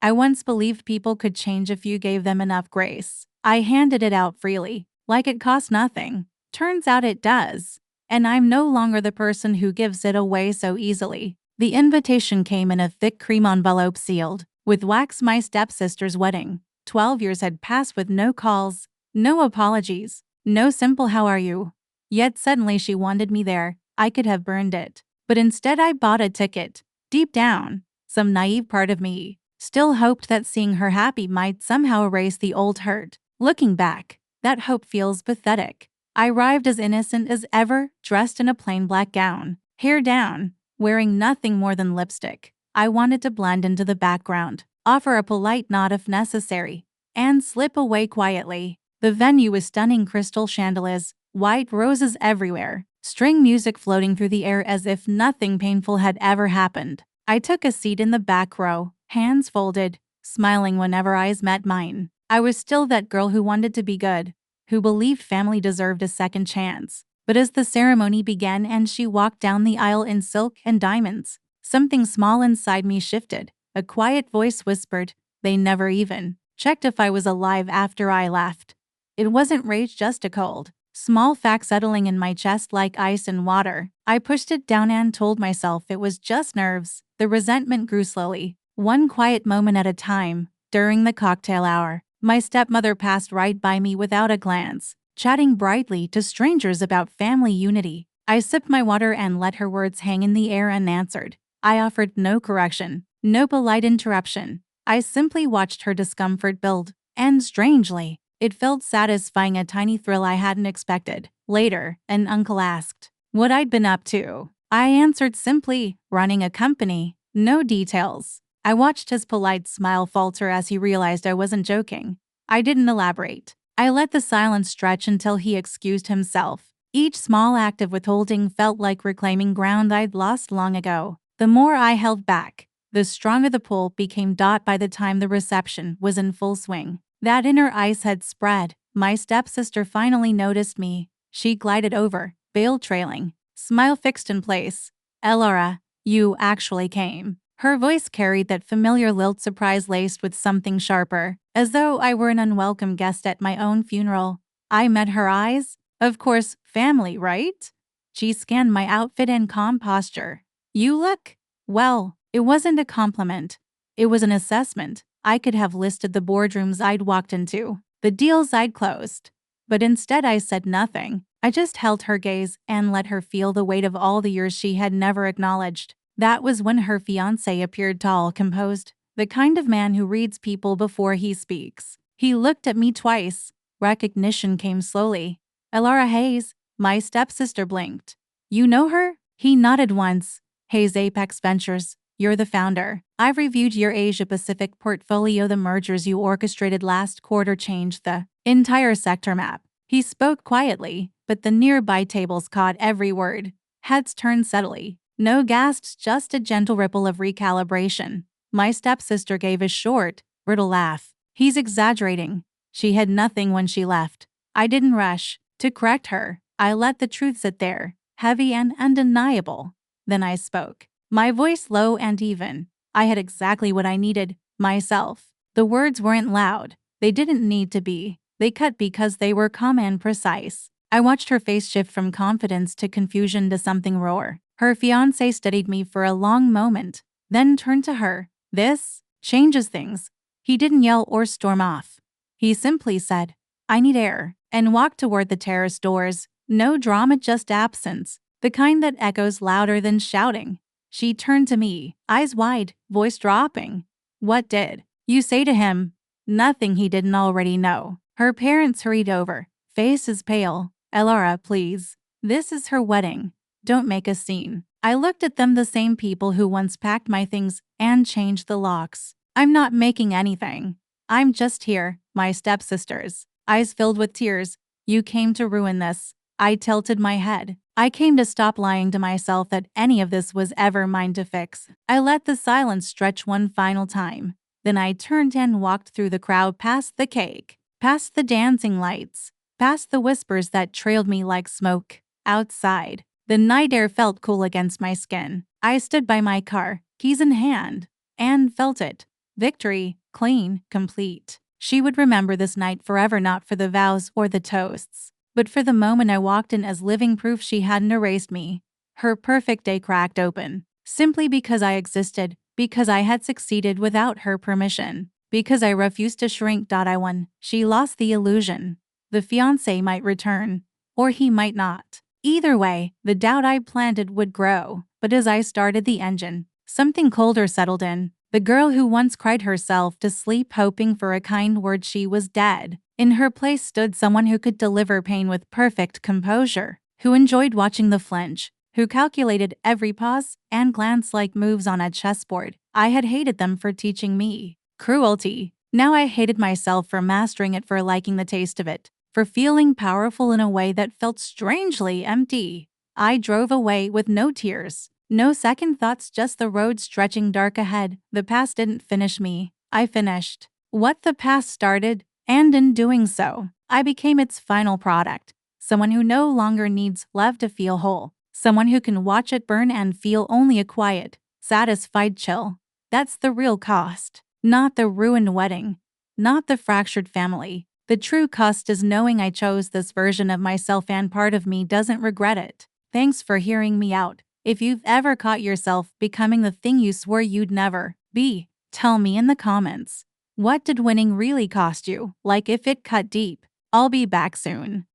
I once believed people could change if you gave them enough grace. I handed it out freely, like it cost nothing. Turns out it does. And I'm no longer the person who gives it away so easily. The invitation came in a thick cream envelope sealed with wax. My stepsister's wedding. 12 years had passed with no calls, no apologies, no simple "how are you?" Yet suddenly she wanted me there. I could have burned it. But instead I bought a ticket. Deep down, some naive part of me still hoped that seeing her happy might somehow erase the old hurt. Looking back, that hope feels pathetic. I arrived as innocent as ever, dressed in a plain black gown, hair down, wearing nothing more than lipstick. I wanted to blend into the background, offer a polite nod if necessary, and slip away quietly. The venue was stunning: crystal chandeliers, white roses everywhere, string music floating through the air as if nothing painful had ever happened. I took a seat in the back row, hands folded, smiling whenever eyes met mine. I was still that girl who wanted to be good, who believed family deserved a second chance. But as the ceremony began and she walked down the aisle in silk and diamonds, something small inside me shifted. A quiet voice whispered, "They never even checked if I was alive after I left." It wasn't rage, just a cold, small fact settling in my chest like ice and water. I pushed it down and told myself it was just nerves. The resentment grew slowly, one quiet moment at a time. During the cocktail hour, my stepmother passed right by me without a glance, chatting brightly to strangers about family unity. I sipped my water and let her words hang in the air unanswered. I offered no correction, no polite interruption. I simply watched her discomfort build, and strangely, it felt satisfying, a tiny thrill I hadn't expected. Later, an uncle asked what I'd been up to. I answered simply, running a company. No details. I watched his polite smile falter as he realized I wasn't joking. I didn't elaborate. I let the silence stretch until he excused himself. Each small act of withholding felt like reclaiming ground I'd lost long ago. The more I held back, the stronger the pull became. By the time the reception was in full swing, that inner ice had spread. My stepsister finally noticed me. She glided over, veil trailing, smile fixed in place. "Elara, you actually came." Her voice carried that familiar lilt, surprise laced with something sharper, as though I were an unwelcome guest at my own funeral. I met her eyes. Of course, family, right? She scanned my outfit and calm posture. "You look well." It wasn't a compliment. It was an assessment. I could have listed the boardrooms I'd walked into, the deals I'd closed. But instead I said nothing. I just held her gaze and let her feel the weight of all the years she had never acknowledged. That was when her fiancé appeared, tall, composed, the kind of man who reads people before he speaks. He looked at me twice. Recognition came slowly. "Elara Hayes." My stepsister blinked. "You know her?" He nodded once. "Hayes Apex Ventures. You're the founder. I've reviewed your Asia Pacific portfolio. The mergers you orchestrated last quarter changed the entire sector map." He spoke quietly, but the nearby tables caught every word. Heads turned subtly. No gasps, just a gentle ripple of recalibration. My stepsister gave a short, brittle laugh. "He's exaggerating." She had nothing when she left. I didn't rush to correct her. I let the truth sit there, heavy and undeniable. Then I spoke, my voice low and even. I had exactly what I needed, myself. The words weren't loud. They didn't need to be. They cut because they were calm and precise. I watched her face shift from confidence to confusion to something raw. Her fiancé studied me for a long moment, then turned to her. "This changes things." He didn't yell or storm off. He simply said, "I need air," and walked toward the terrace doors. No drama, just absence, the kind that echoes louder than shouting. She turned to me, eyes wide, voice dropping. "What did you say to him?" Nothing he didn't already know. Her parents hurried over, faces pale. "Elara, please. This is her wedding. Don't make a scene." I looked at them, the same people who once packed my things and changed the locks. "I'm not making anything. I'm just here." My stepsisters, eyes filled with tears. "You came to ruin this." I tilted my head. I came to stop lying to myself that any of this was ever mine to fix. I let the silence stretch one final time. Then I turned and walked through the crowd, past the cake, past the dancing lights, past the whispers that trailed me like smoke. Outside, the night air felt cool against my skin. I stood by my car, keys in hand, and felt it. Victory, clean, complete. She would remember this night forever, not for the vows or the toasts, but for the moment I walked in as living proof she hadn't erased me. Her perfect day cracked open, simply because I existed, because I had succeeded without her permission, because I refused to shrink. I won. She lost the illusion. The fiancé might return, or he might not. Either way, the doubt I planted would grow, but as I started the engine, something colder settled in. The girl who once cried herself to sleep hoping for a kind word, she was dead. In her place stood someone who could deliver pain with perfect composure, who enjoyed watching the flinch, who calculated every pause and glance like moves on a chessboard. I had hated them for teaching me cruelty. Now I hated myself for mastering it, for liking the taste of it, for feeling powerful in a way that felt strangely empty. I drove away with no tears. No second thoughts, just the road stretching dark ahead. The past didn't finish me. I finished what the past started, and in doing so, I became its final product. Someone who no longer needs love to feel whole. Someone who can watch it burn and feel only a quiet, satisfied chill. That's the real cost. Not the ruined wedding. Not the fractured family. The true cost is knowing I chose this version of myself and part of me doesn't regret it. Thanks for hearing me out. If you've ever caught yourself becoming the thing you swore you'd never be, tell me in the comments. What did winning really cost you? Like if it cut deep. I'll be back soon.